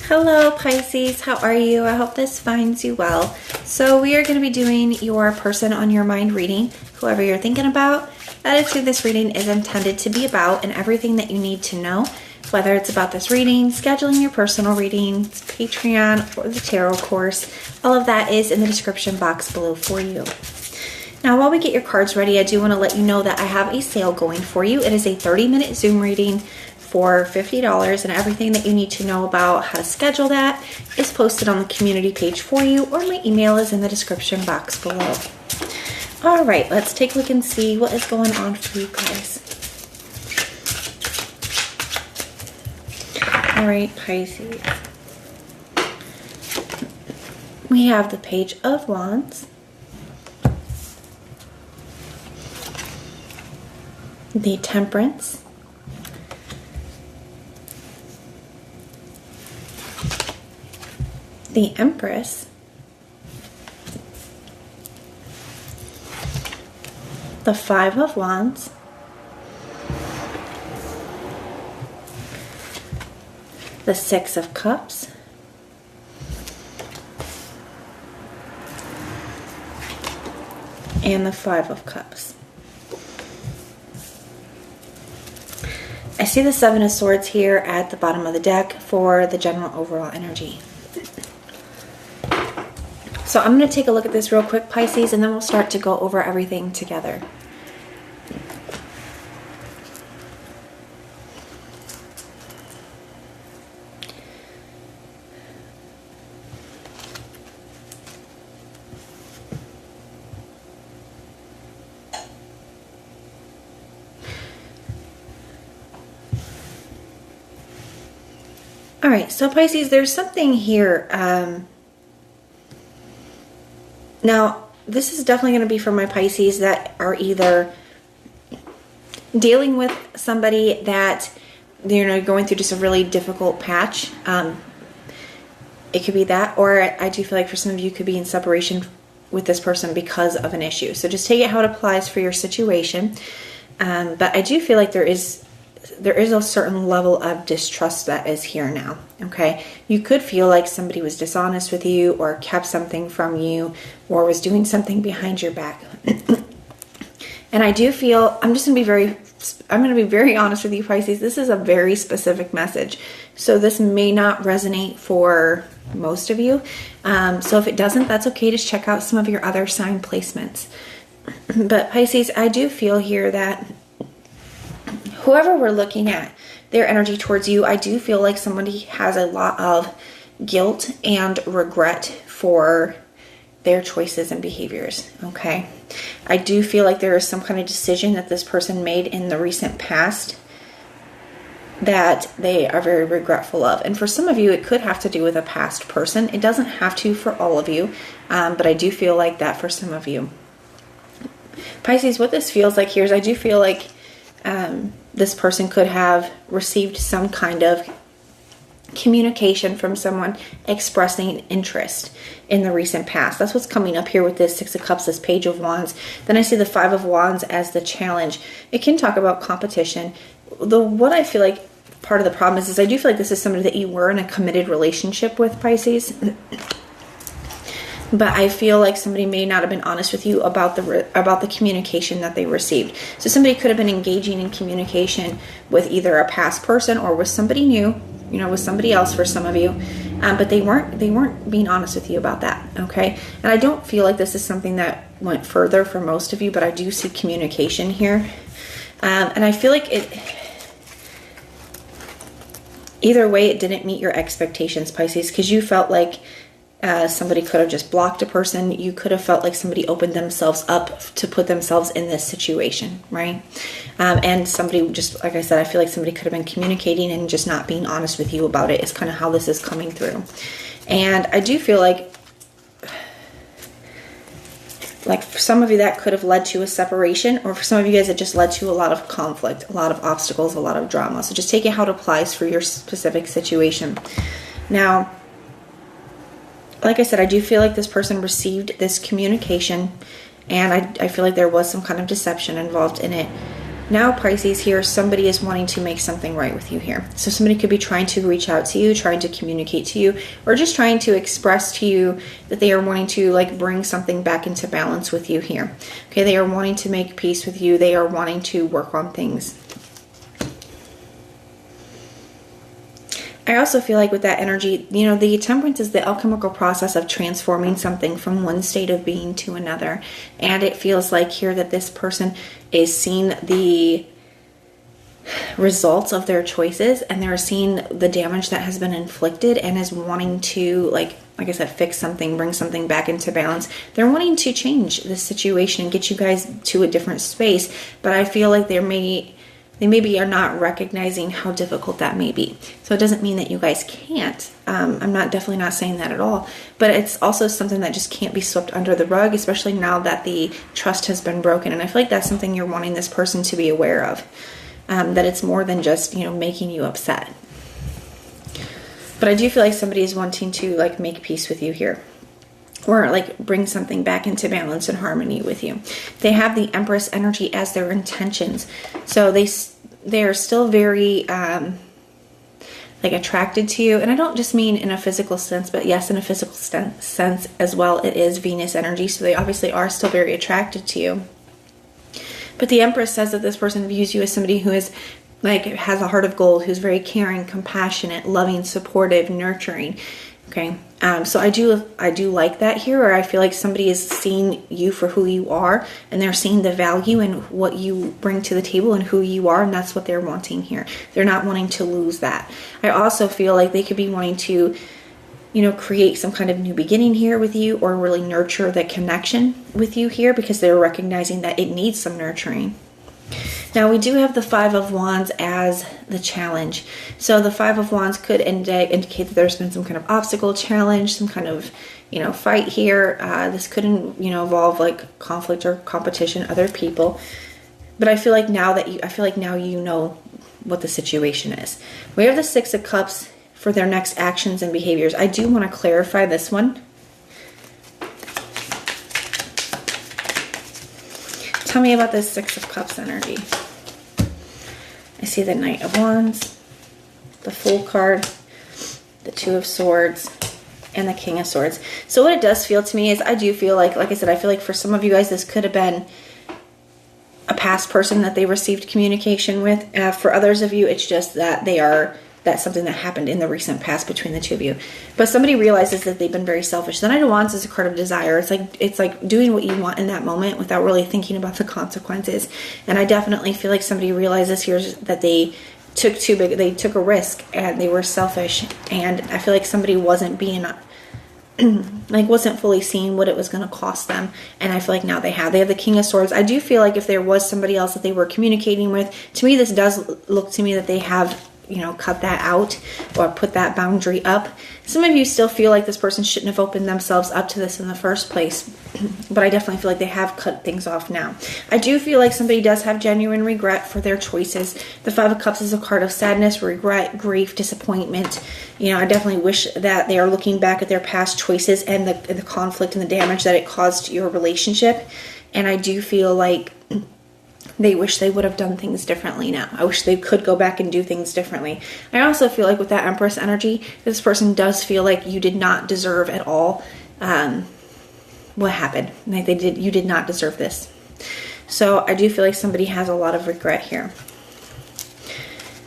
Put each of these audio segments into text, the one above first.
Hello Pisces, how are you? I hope this finds you well. So we are going to be doing your person on your mind reading, whoever you're thinking about. That is who this reading is intended to be about and everything that you need to know, whether it's about this reading, scheduling your personal readings, Patreon, or the tarot course. All of that is in the description box below for you. Now, while we get your cards ready, I do want to let you know that I have a sale going for you. It is a 30-minute Zoom reading for $50, and everything that you need to know about how to schedule that is posted on the community page for you, or my email is in the description box below. All right, let's take a look and see what is going on for you guys. All right, Pisces. We have the Page of Wands, the Temperance, the Empress, the Five of Wands, the Six of Cups, and the Five of Cups. I see the Seven of Swords here at the bottom of the deck for the general overall energy. So I'm going to take a look at this real quick, Pisces, and then we'll start to go over everything together. All right, so Pisces, there's something here. Now, this is definitely going to be for my Pisces that are either dealing with somebody that, you know, going through just a really difficult patch. It could be that, or I do feel like for some of you could be in separation with this person because of an issue. So just take it how it applies for your situation. But I do feel like there is a certain level of distrust that is here now, okay? You could feel like somebody was dishonest with you or kept something from you or was doing something behind your back. And I do feel, I'm going to be very honest with you, Pisces. This is a very specific message. So this may not resonate for most of you. So if it doesn't, that's okay. Just check out some of your other sign placements. But Pisces, I do feel here that whoever we're looking at, their energy towards you, I do feel like somebody has a lot of guilt and regret for their choices and behaviors, okay? I do feel like there is some kind of decision that this person made in the recent past that they are very regretful of. And for some of you, it could have to do with a past person. It doesn't have to for all of you, but I do feel like that for some of you. Pisces, what this feels like here is I do feel like this person could have received some kind of communication from someone expressing interest in the recent past. That's what's coming up here with this Six of Cups, this Page of Wands. Then I see the Five of Wands as the challenge. It can talk about competition. What I feel like part of the problem is I do feel like this is somebody that you were in a committed relationship with, Pisces. But I feel like somebody may not have been honest with you about the communication that they received. So somebody could have been engaging in communication with either a past person or with somebody new, you know, with somebody else for some of you, but they weren't being honest with you about that. Okay, and I don't feel like this is something that went further for most of you, but I do see communication here, and I feel like it. Either way, it didn't meet your expectations, Pisces, because you felt like somebody could have just blocked a person. You could have felt like somebody opened themselves up to put themselves in this situation, right? And somebody just, like I said, I feel like somebody could have been communicating and just not being honest with you about it is kind of how this is coming through. And I do feel like for some of you that could have led to a separation, or for some of you guys it just led to a lot of conflict, a lot of obstacles, a lot of drama. So just take it how it applies for your specific situation. Now, like I said, I do feel like this person received this communication, and I feel like there was some kind of deception involved in it. Now, Pisces, here, somebody is wanting to make something right with you here. So somebody could be trying to reach out to you, trying to communicate to you, or just trying to express to you that they are wanting to like bring something back into balance with you here. Okay, they are wanting to make peace with you. They are wanting to work on things. I also feel like with that energy, you know, the temperance is the alchemical process of transforming something from one state of being to another. And it feels like here that this person is seeing the results of their choices, and they're seeing the damage that has been inflicted, and is wanting to, like I said, fix something, bring something back into balance. They're wanting to change the situation and get you guys to a different space. But I feel like they maybe are not recognizing how difficult that may be. So it doesn't mean that you guys can't. I'm definitely not saying that at all. But it's also something that just can't be swept under the rug, especially now that the trust has been broken. And I feel like that's something you're wanting this person to be aware of. That it's more than just, you know, making you upset. But I do feel like somebody is wanting to like make peace with you here, or like bring something back into balance and harmony with you. They have the Empress energy as their intentions. So they are still very like attracted to you. And I don't just mean in a physical sense, but yes, in a physical sense as well. It is Venus energy. So they obviously are still very attracted to you. But the Empress says that this person views you as somebody who is like has a heart of gold, who's very caring, compassionate, loving, supportive, nurturing. Okay, so I do like that here, or I feel like somebody is seeing you for who you are, and they're seeing the value in what you bring to the table and who you are, and that's what they're wanting here. They're not wanting to lose that. I also feel like they could be wanting to, you know, create some kind of new beginning here with you, or really nurture the connection with you here, because they're recognizing that it needs some nurturing. Now, we do have the Five of Wands as the challenge. So the Five of Wands could indicate that there's been some kind of obstacle, challenge, some kind of, you know, fight here. This could, you know, involve like conflict or competition, other people. But I feel like now you know what the situation is. We have the Six of Cups for their next actions and behaviors. I do want to clarify this one. Tell me about this Six of Cups energy. I see the Knight of Wands, the Fool card, the Two of Swords, and the King of Swords. So what it does feel to me is I do feel like I said, I feel like for some of you guys, this could have been a past person that they received communication with. For others of you, it's just that that's something that happened in the recent past between the two of you. But somebody realizes that they've been very selfish. The Knight of Wands is a card of desire. It's like doing what you want in that moment without really thinking about the consequences. And I definitely feel like somebody realizes here that they took a risk and they were selfish. And I feel like somebody wasn't being wasn't fully seeing what it was going to cost them. And I feel like now they have the King of Swords. I do feel like if there was somebody else that they were communicating with, to me this does look to me that they have, you know, cut that out or put that boundary up. Some of you still feel like this person shouldn't have opened themselves up to this in the first place, but I definitely feel like they have cut things off now. I do feel like somebody does have genuine regret for their choices. The Five of Cups is a card of sadness, regret, grief, disappointment. You know, I definitely wish that they are looking back at their past choices and the conflict and the damage that it caused your relationship. And I do feel like they wish they would have done things differently now. I wish they could go back and do things differently. I also feel like with that Empress energy, this person does feel like you did not deserve at all what happened. Like you did not deserve this. So I do feel like somebody has a lot of regret here.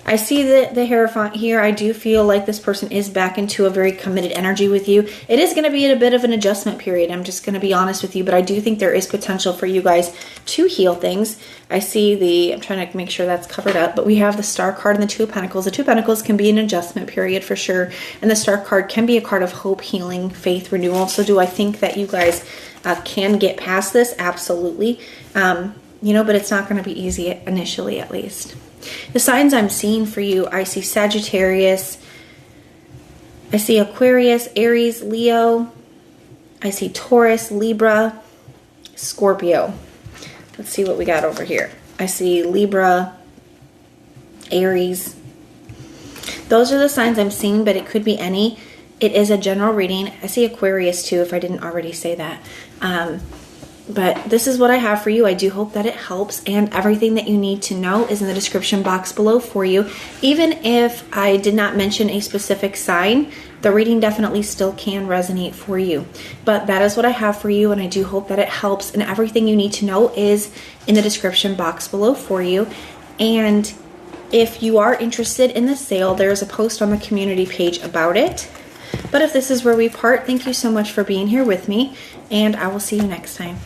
I see the Hierophant here. I do feel like this person is back into a very committed energy with you. It is going to be in a bit of an adjustment period. I'm just going to be honest with you, but I do think there is potential for you guys to heal things. I see I'm trying to make sure that's covered up, but we have the Star card and the Two of Pentacles. The Two of Pentacles can be an adjustment period for sure, and the Star card can be a card of hope, healing, faith, renewal. So do I think that you guys can get past this? Absolutely. You know, but it's not going to be easy initially, at least. The signs I'm seeing for you, I see Sagittarius, I see Aquarius, Aries, Leo, I see Taurus, Libra, Scorpio. Let's see what we got over here. I see Libra, Aries. Those are the signs I'm seeing, but it could be any. It is a general reading. I see Aquarius too, if I didn't already say that. But this is what I have for you. I do hope that it helps, and everything that you need to know is in the description box below for you. Even if I did not mention a specific sign, the reading definitely still can resonate for you. But that is what I have for you, and I do hope that it helps, and everything you need to know is in the description box below for you. And if you are interested in the sale, there's a post on the community page about it. But if this is where we part, thank you so much for being here with me, and I will see you next time.